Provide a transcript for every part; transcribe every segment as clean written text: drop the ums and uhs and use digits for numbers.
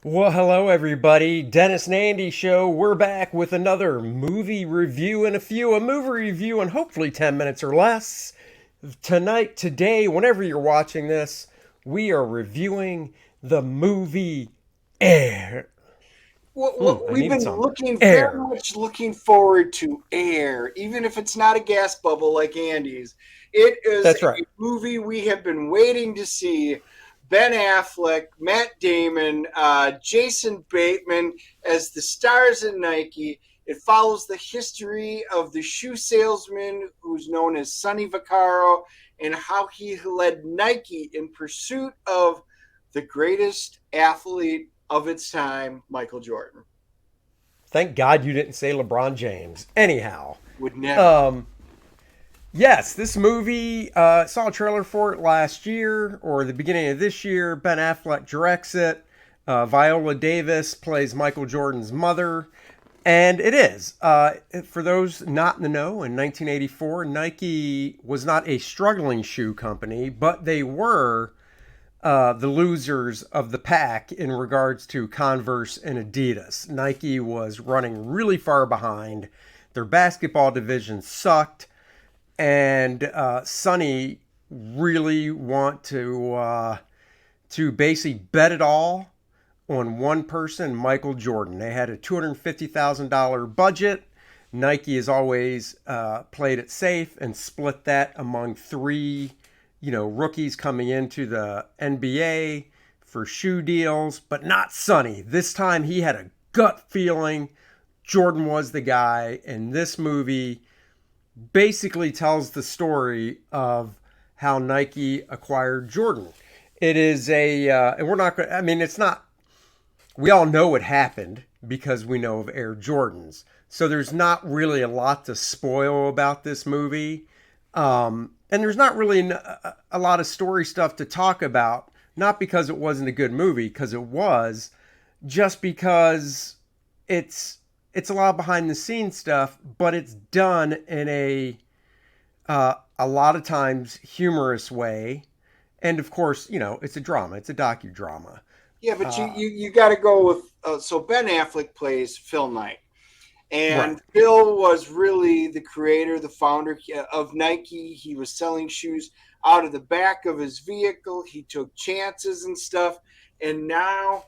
Well, hello everybody. Dennis and Andy show. We're back with another movie review and a movie review in hopefully 10 minutes or less. Today, whenever you're watching this, we are reviewing the movie Air. I We've needed been some looking very air. much looking forward to Air, even if it's not a gas bubble like Andy's. It is That's a right. movie we have been waiting to see. Ben Affleck, Matt Damon, Jason Bateman as the stars in Nike. It follows the history of the shoe salesman who's known as Sonny Vaccaro and how he led Nike in pursuit of the greatest athlete of its time, Michael Jordan. Thank God you didn't say LeBron James. Anyhow, Would never. um, yes, this movie, saw a trailer for it last year or the beginning of this year. Ben Affleck directs it. Viola Davis plays Michael Jordan's mother. And it is. For those not in the know, in 1984, Nike was not a struggling shoe company, but they were the losers of the pack in regards to Converse and Adidas. Nike was running really far behind. Their basketball division sucked and Sonny really want to basically bet it all on one person, Michael Jordan. They had a $250,000 budget. Nike has always played it safe and split that among three, rookies coming into the NBA for shoe deals, but not Sonny. This time he had a gut feeling Jordan was the guy, and this movie basically tells the story of how Nike acquired Jordan. It is and we're not going to, I mean, it's not, we all know what happened because we know of Air Jordans. So there's not really a lot to spoil about this movie. And there's not really a lot of story stuff to talk about, not because it wasn't a good movie, because it was, just because it's it's a lot of behind the scenes stuff, but it's done in a lot of times humorous way, and of course, it's a drama. It's a docudrama. Yeah, but you Uh, you, you got to go with so Ben Affleck plays Phil Knight, right. and Phil was really the creator, the founder of Nike. He was selling shoes out of the back of his vehicle. He took chances and stuff, and now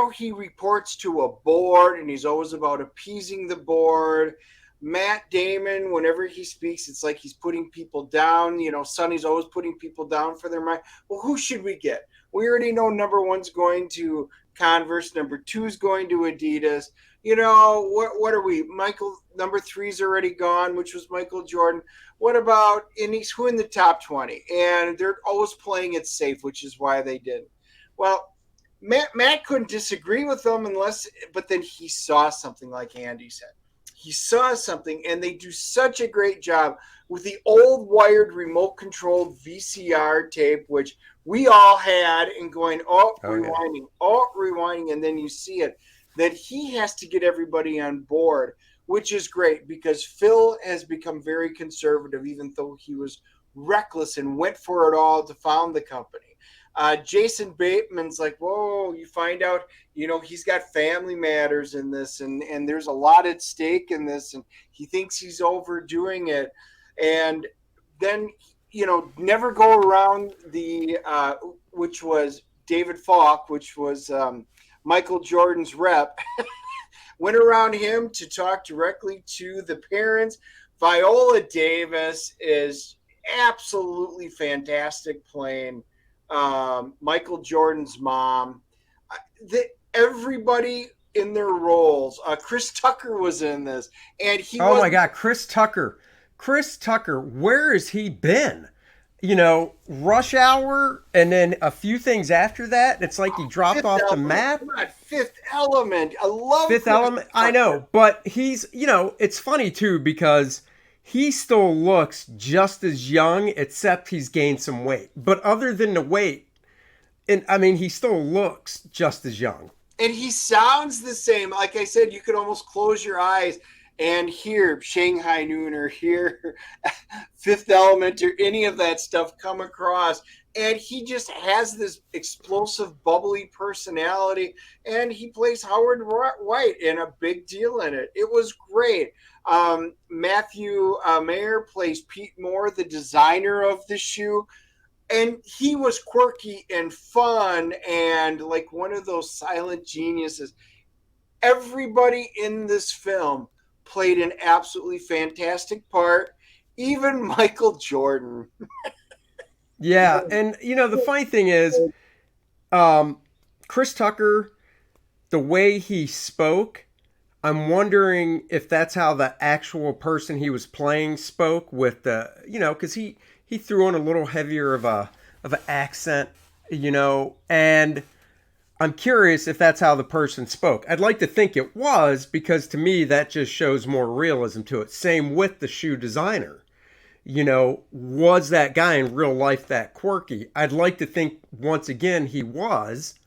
he reports to a board, and he's always about appeasing the board. Matt Damon, whenever he speaks, it's like he's putting people down. Sonny's always putting people down for their mind. Well, who should we get? We already know number one's going to Converse, number two's going to Adidas. What are we? Michael number three's already gone, which was Michael Jordan. What about and he's who in the top 20? And they're always playing it safe, which is why they did. Well, Matt couldn't disagree with them but then he saw something like Andy said. He saw something, and they do such a great job with the old wired remote controlled VCR tape, which we all had, and going, Oh yeah. oh, rewinding, and then you see it. That he has to get everybody on board, which is great because Phil has become very conservative, even though he was reckless and went for it all to found the company. Jason Bateman's like, whoa, you find out, he's got family matters in this, and there's a lot at stake in this, and he thinks he's overdoing it. And then, never go around which was David Falk, which was Michael Jordan's rep, went around him to talk directly to the parents. Viola Davis is absolutely fantastic playing Michael Jordan's mom. Everybody in their roles. Chris Tucker was in this, and he Oh was my God, Chris Tucker. Chris Tucker, where has he been? Rush Hour, and then a few things after that. It's like he dropped Fifth off the Element. map. Come on, Fifth Element. I love Fifth Chris Element, I Tucker. know, but it's funny too because he still looks just as young, except he's gained some weight. But other than the weight, and I mean, he still looks just as young. And he sounds the same. Like I said, you could almost close your eyes and hear Shanghai Noon or hear Fifth Element or any of that stuff come across. And he just has this explosive, bubbly personality, and he plays Howard White, and a big deal in it. It was great. Matthew Maher plays Pete Moore, the designer of the shoe, and he was quirky and fun and like one of those silent geniuses. Everybody in this film played an absolutely fantastic part, even Michael Jordan. Yeah, and the funny thing is, Chris Tucker, the way he spoke, I'm wondering if that's how the actual person he was playing spoke with the, because he threw on a little heavier of an accent, and I'm curious if that's how the person spoke. I'd like to think it was, because to me that just shows more realism to it. Same with the shoe designer. Was that guy in real life that quirky? I'd like to think once again he was,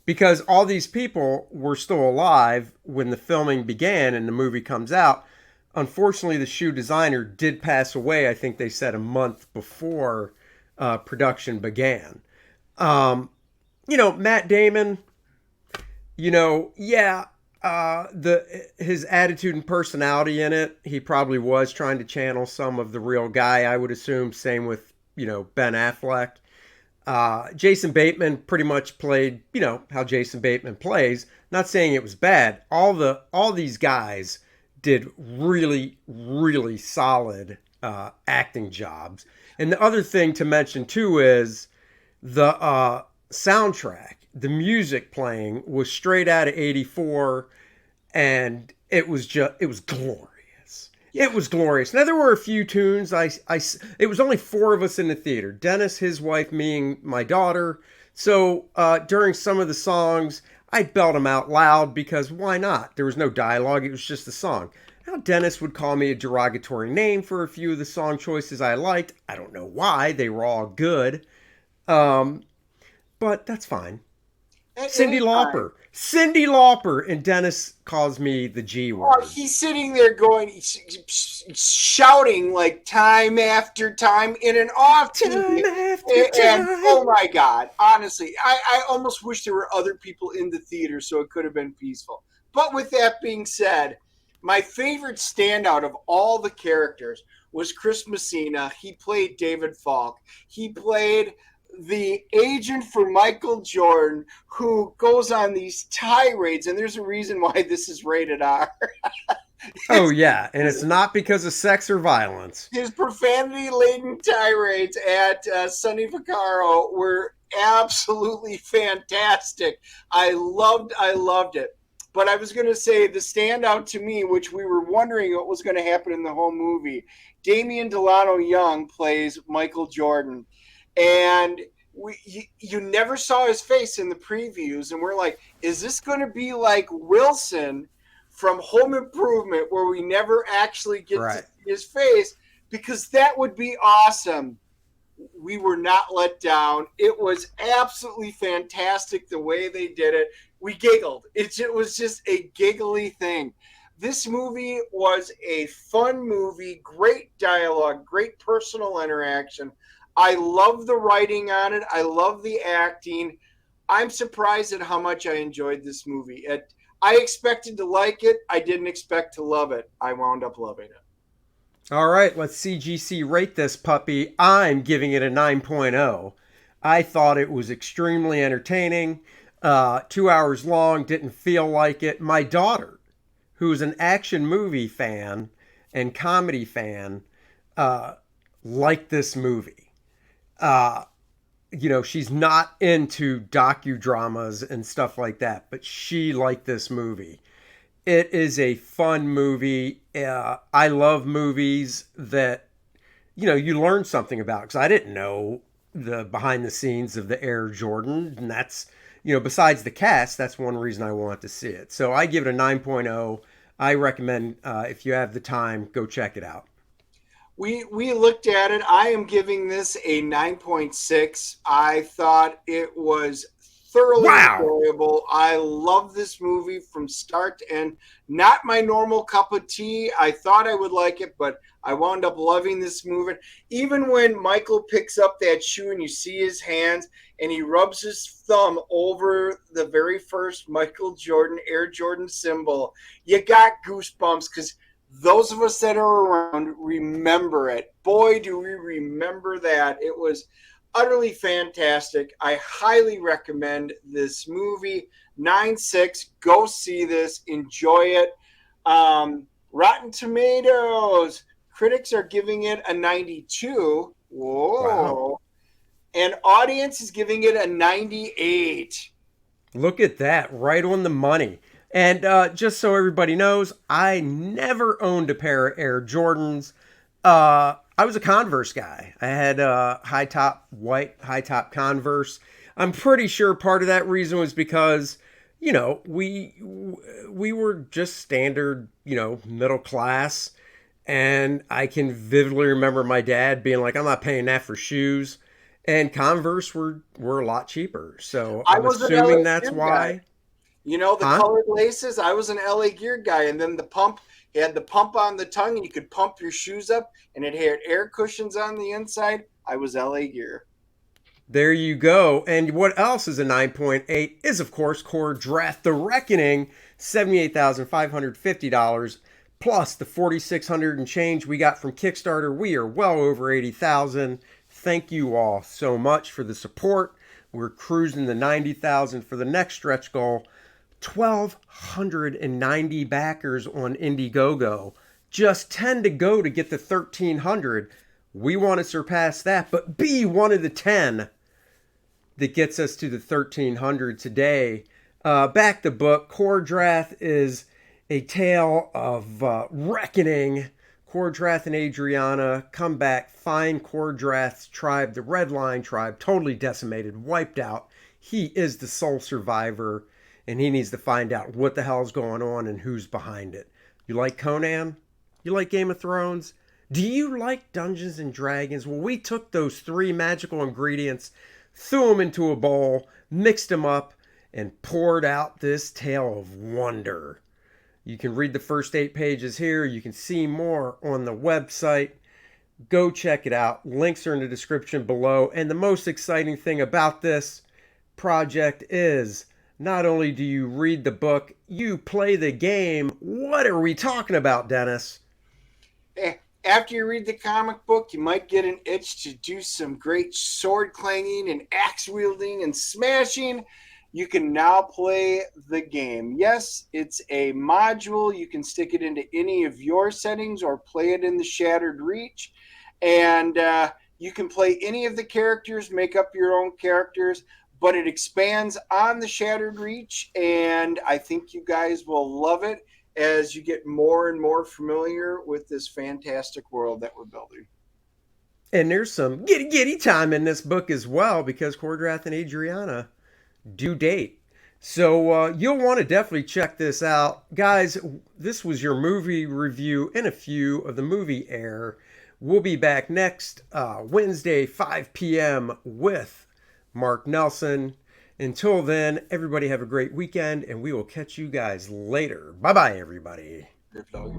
because all these people were still alive when the filming began and the movie comes out. Unfortunately, the shoe designer did pass away. I think they said a month before production began. Matt Damon, yeah, his attitude and personality in it, he probably was trying to channel some of the real guy, I would assume. Same with Ben Affleck. Jason Bateman pretty much played how Jason Bateman plays. Not saying it was bad. All these guys did really, really solid acting jobs. And the other thing to mention too is the soundtrack. The music playing was straight out of '84, and it was glorious. It was glorious. Now there were a few tunes. It was only four of us in the theater: Dennis, his wife, me, and my daughter. So during some of the songs, I belt them out loud because why not? There was no dialogue. It was just a song. Now Dennis would call me a derogatory name for a few of the song choices I liked. I don't know why. They were all good. But that's fine. Cyndi Lauper. Cyndi Lauper, and Dennis calls me the G word. Oh, he's sitting there going, shouting like time after time in an off time after and time. Oh my God, honestly, I almost wish there were other people in the theater so it could have been peaceful. But with that being said, my favorite standout of all the characters was Chris Messina. He played David Falk. He played the agent for Michael Jordan, who goes on these tirades, and there's a reason why this is rated R. Oh yeah, and it's not because of sex or violence. His profanity-laden tirades at Sonny Vaccaro were absolutely fantastic. I loved it. But I was going to say the standout to me, which we were wondering what was going to happen in the whole movie, Damian Delano Young plays Michael Jordan. And you never saw his face in the previews, and we're like, is this going to be like Wilson from Home Improvement, where we never actually get to see his face? Because that would be awesome. We were not let down. It was absolutely fantastic the way they did it. We giggled. It was just a giggly thing. This movie was a fun movie, great dialogue, great personal interaction. I love the writing on it. I love the acting. I'm surprised at how much I enjoyed this movie. I expected to like it. I didn't expect to love it. I wound up loving it. All right, let's CGC rate this puppy. I'm giving it a 9.0. I thought it was extremely entertaining. 2 hours long, didn't feel like it. My daughter, who's an action movie fan and comedy fan, liked this movie. She's not into docudramas and stuff like that, but she liked this movie. It is a fun movie. I love movies that, you learn something about, because I didn't know the behind the scenes of the Air Jordan. And that's, besides the cast, that's one reason I want to see it. So I give it a 9.0. I recommend, if you have the time, go check it out. We looked at it. I am giving this a 9.6. I thought it was thoroughly Wow. enjoyable. I love this movie from start to end. Not my normal cup of tea. I thought I would like it, but I wound up loving this movie. Even when Michael picks up that shoe and you see his hands and he rubs his thumb over the very first Michael Jordan Air Jordan symbol, you got goosebumps because those of us that are around remember it. Boy, do we remember that. It was utterly fantastic. I highly recommend this movie. 9-6. Go see this. Enjoy it. Rotten Tomatoes. Critics are giving it a 92. Wow. Whoa. And audience is giving it a 98. Look at that. Right on the money. And just so everybody knows, I never owned a pair of Air Jordans. I was a Converse guy. I had high top, white, high top Converse. I'm pretty sure part of that reason was because, you know, we were just standard, you know, middle class. And I can vividly remember my dad being like, I'm not paying that for shoes. And Converse were a lot cheaper. So I I'm was an LA assuming that's Gear guy. why. You know, the Huh? colored laces, I was an LA Gear guy. And then the pump, he had the pump on the tongue and you could pump your shoes up and it had air cushions on the inside. I was LA Gear. There you go. And what else is a 9.8 is, of course, Kor-Drath The Reckoning, $78,550, plus the 4,600 and change we got from Kickstarter. We are well over 80,000. Thank you all so much for the support. We're cruising the 90,000 for the next stretch goal. 1,290 backers on Indiegogo. Just 10 to go to get the 1,300. We want to surpass that, but be one of the 10 that gets us to the 1,300 today. Back the book. Kor-Drath is a tale of reckoning. Kor-Drath and Adriana come back, find Kor-Drath's tribe, the Red Line tribe, totally decimated, wiped out. He is the sole survivor, and he needs to find out what the hell's going on and who's behind it. You like Conan? You like Game of Thrones? Do you like Dungeons and Dragons? Well, we took those three magical ingredients, threw them into a bowl, mixed them up, and poured out this tale of wonder. You can read the first 8 pages here. You can see more on the website. Go check it out. Links are in the description below. And the most exciting thing about this project is not only do you read the book, you play the game. What are we talking about, Dennis? After you read the comic book, you might get an itch to do some great sword clanging and axe wielding and smashing. You can now play the game. Yes, it's a module. You can stick it into any of your settings or play it in the Shattered Reach. And you can play any of the characters, make up your own characters, but it expands on the Shattered Reach. And I think you guys will love it as you get more and more familiar with this fantastic world that we're building. And there's some giddy time in this book as well because Kor-Drath and Adriana do date. So you'll want to definitely check this out. Guys, this was your movie review and a few of the movie air. We'll be back next Wednesday, 5 p.m. with Mark Nelson. Until then, everybody have a great weekend, and we will catch you guys later. Bye-bye, everybody. Good doggy.